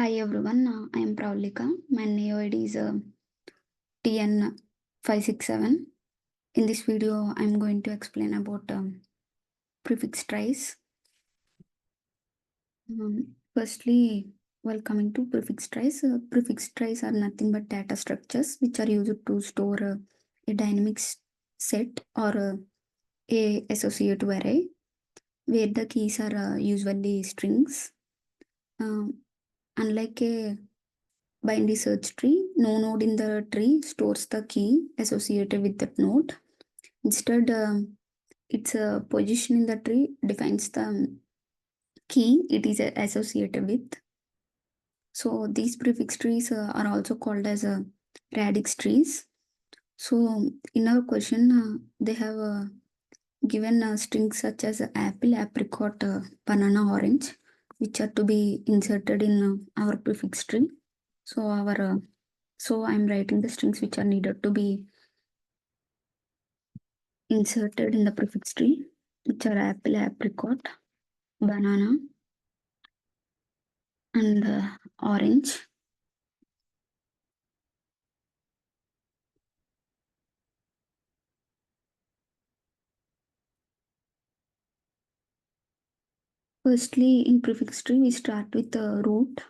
Hi everyone, I am Pravalika. My name ID is TN567. In this video, I am going to explain about prefix tries. Firstly, while coming to prefix tries are nothing but data structures which are used to store a dynamic set or a associative array where the keys are usually strings. Unlike a binary search tree, no node in the tree stores the key associated with that node. Instead, its position in the tree defines the key it is associated with. So these prefix trees are also called as radix trees. So in our question, they have given strings such as apple, apricot, banana, orange, which are to be inserted in our prefix tree. So I'm writing the strings which are needed to be inserted in the prefix tree, which are apple, apricot, banana, and orange. Firstly, in prefix tree, we start with the root.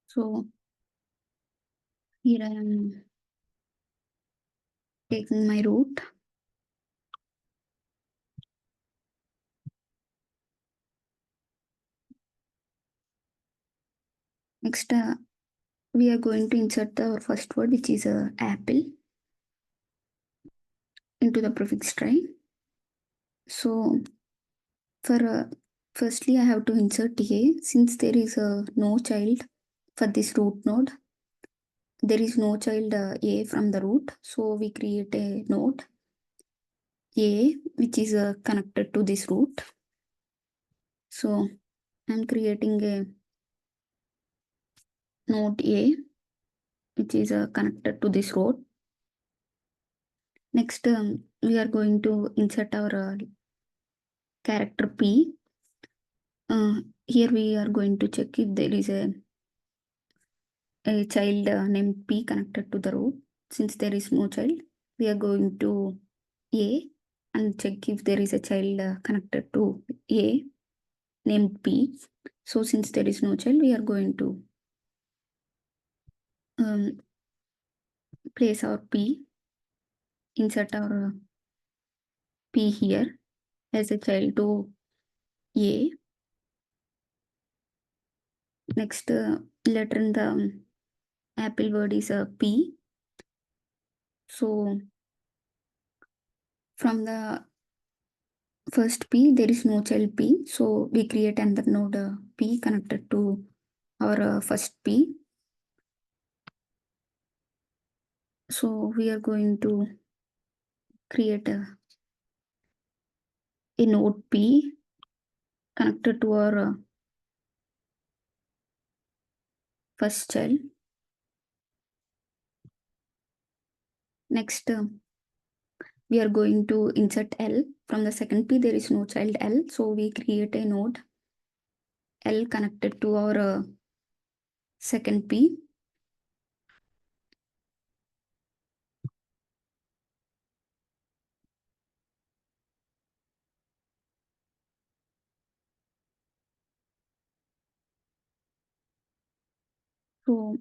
So here I am taking my root. Next, we are going to insert the first word, which is apple, into the prefix tree. So for firstly, I have to insert a. Since there is no child for this root node, there is no child a from the root, so we create a node a which is connected to this root. So I'm creating a node a which is connected to this root. Next, we are going to insert our character p. Here we are going to check if there is a child named p connected to the root. Since there is no child, we are going to a and check if there is a child connected to a named p. So since there is no child, we are going to place our p, insert our p here as a child to a. Next letter in the apple word is p. So from the first p, there is no child p. So we create another node p connected to our first p. So we are going to create a node p connected to our first child. Next, we are going to insert L. From the second P, there is no child L. So we create a node L connected to our second P. So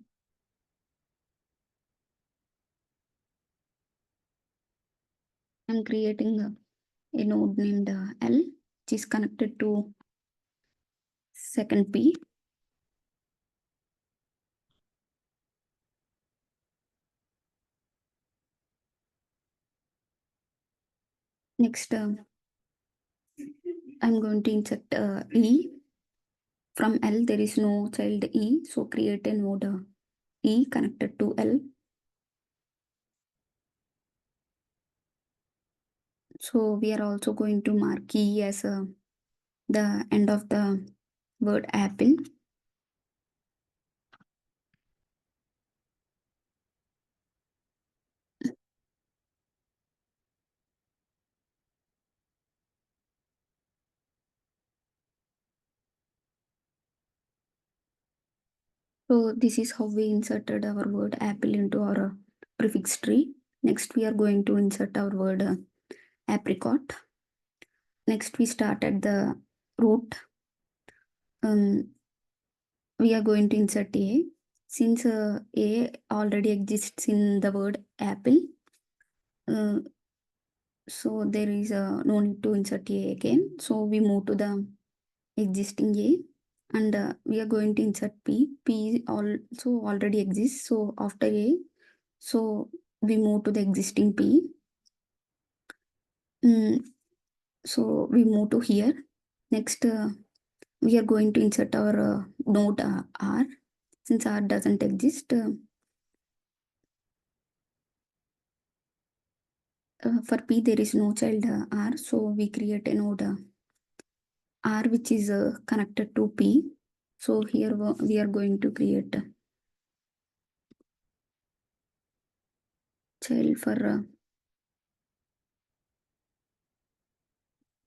I'm creating a node named L, which is connected to second P. Next, I'm going to insert E. From L, there is no child E. So create a node E connected to L. So we are also going to mark E as the end of the word apple. So this is how we inserted our word apple into our prefix tree. Next we are going to insert our word apricot. Next we start at the root. Um, we are going to insert a. Since a already exists in the word apple, uh, so there is no need to insert a again. So we move to the existing a, and we are going to insert p. P also already exists. So after a, so we move to the existing p. Mm, so we move to here. Next, we are going to insert our node r. Since r doesn't exist, for p there is no child r, so we create a node r which is connected to p. So here we are going to create a child for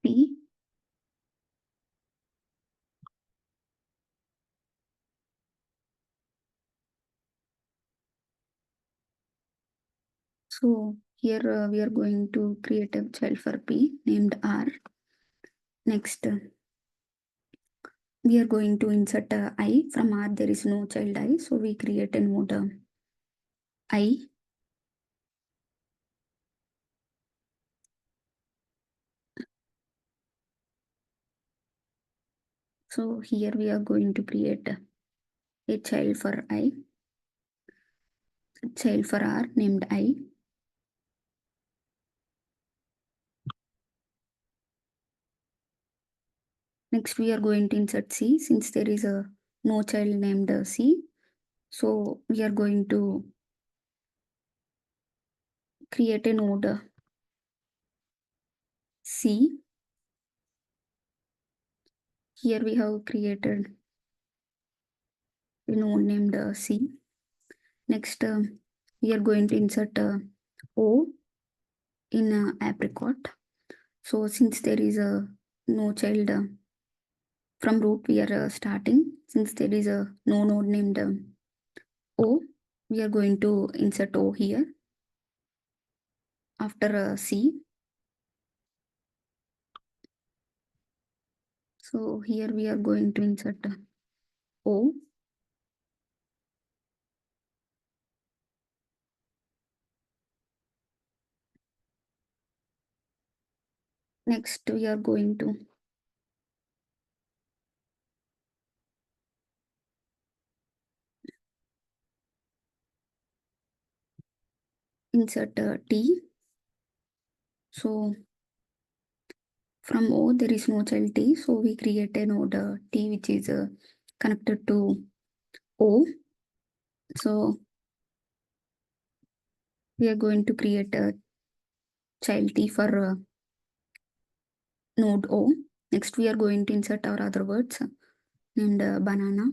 p. So here we are going to create a child for p named r. Next, we are going to insert I. From r there is no child I, so we create a node I. So here we are going to create a child for I, child for r named I. Next we are going to insert C. Since there is a no child named C, so we are going to create a node C. Here we have created a node named C. Next we are going to insert O in apricot. So since there is a no child from root we are starting. Since there is a no node named O, we are going to insert O here after C. So here we are going to insert O. Next we are going to insert T. So from O there is no child T, so we create a node T which is connected to O. So we are going to create a child T for node O. Next we are going to insert our other words named banana.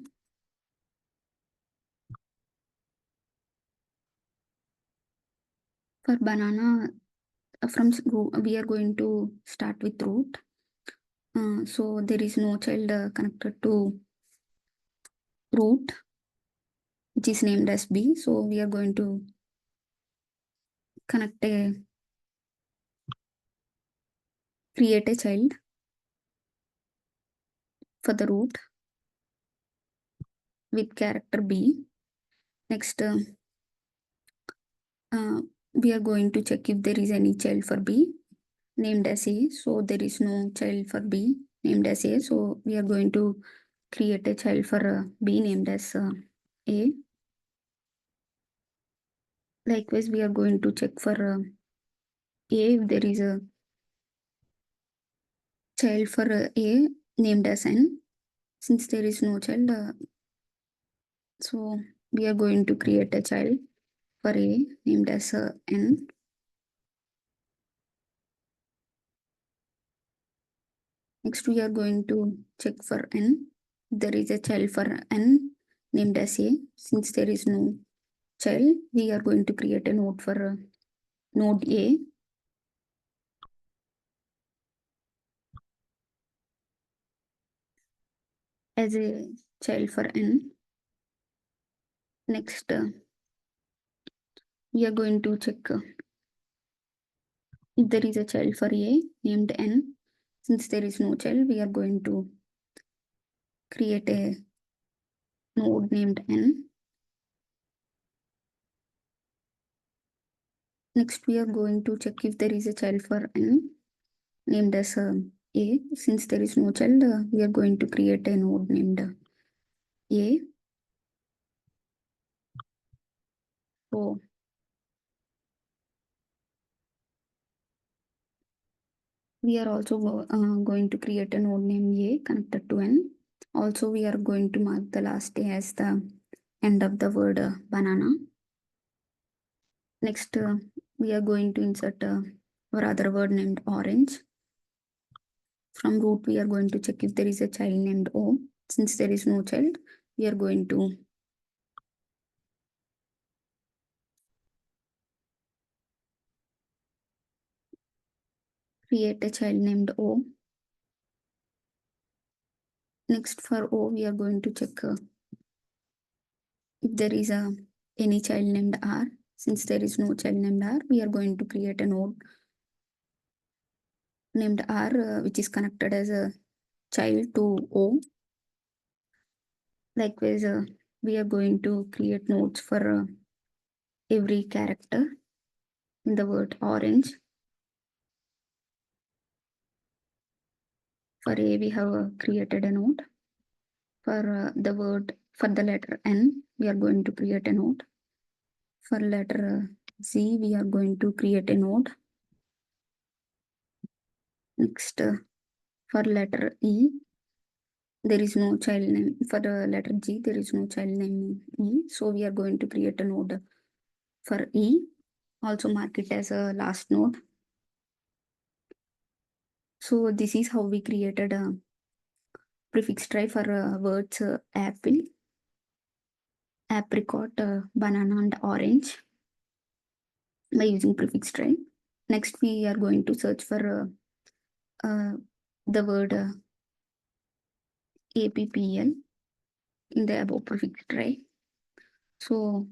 For banana, we are going to start with root. So there is no child connected to root which is named as b. So we are going to connect a create a child for the root with character b. Next, we are going to check if there is any child for b named as a. So there is no child for b named as a. So we are going to create a child for b named as a. Likewise, we are going to check for a if there is a child for a named as n. Since there is no child, so we are going to create a child for a named as n. Next, we are going to check for n. There is a child for n named as a. Since there is no child, we are going to create a node for node a as a child for n. Next, we are going to check if there is a child for A named N. Since there is no child, we are going to create a node named N. Next, we are going to check if there is a child for N named as A. Since there is no child, we are going to create a node named A. So we are also going to create a node named A connected to N. Also, we are going to mark the last A as the end of the word banana. Next, we are going to insert our other word named orange. From root, we are going to check if there is a child named O. Since there is no child, we are going to create a child named O. Next, for O, we are going to check if there is any child named R. Since there is no child named R, we are going to create a node named R, which is connected as a child to O. Likewise, we are going to create nodes for every character in the word orange. For A, we have created a node. For the word, for the letter N, we are going to create a node. For letter Z, we are going to create a node. Next, for letter E, there is no child name. For the letter G, there is no child name E. So we are going to create a node for E. Also mark it as a last node. So this is how we created a prefix try for words apple, apricot, banana and orange by using prefix try. Next, we are going to search for the word APPL in the above prefix try. So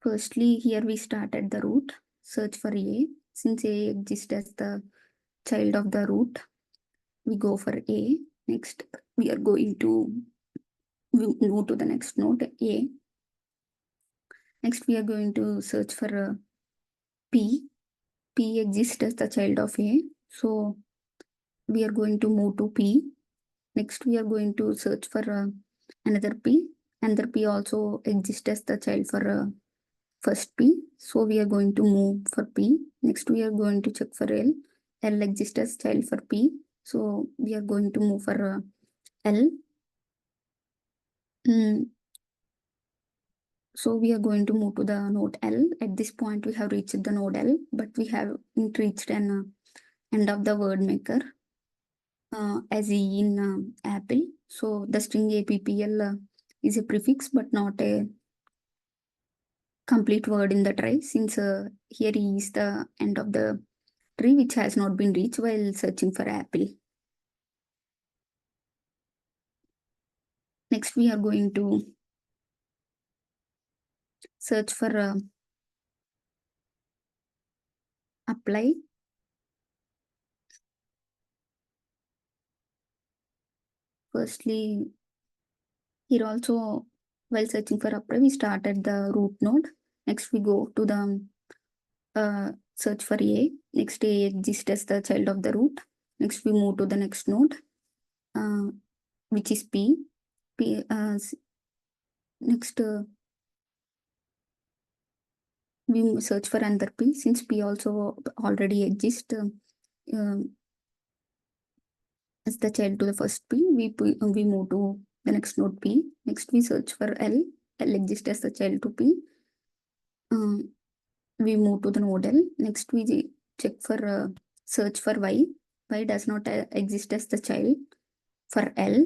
firstly, here we start at the root, search for A. Since A exists as the child of the root, we go for A. Next, we are going to move to the next node, A. Next, we are going to search for P. P exists as the child of A. So we are going to move to P. Next, we are going to search for another P. Another P also exists as the child for first P. So we are going to move for P. Next, we are going to check for L. L exists as child for P. So we are going to move for L. So we are going to move to the node L. At this point, we have reached the node L, but we haven't reached an end of the word maker as in apple. So the string APPL is a prefix, but not a complete word in the try, since here is the end of the tree which has not been reached while searching for apple. Next, we are going to search for apply. Firstly, here also, while searching for apply, we start at the root node. Next, we go to the search for A. Next, A exists as the child of the root. Next, we move to the next node, which is P. Next, we search for another P. Since P also already exists as the child to the first P, we move to the next node P. Next, we search for L. L exists as the child to P. We move to the node L. Next, we check for search for Y. Y does not exist as the child for L.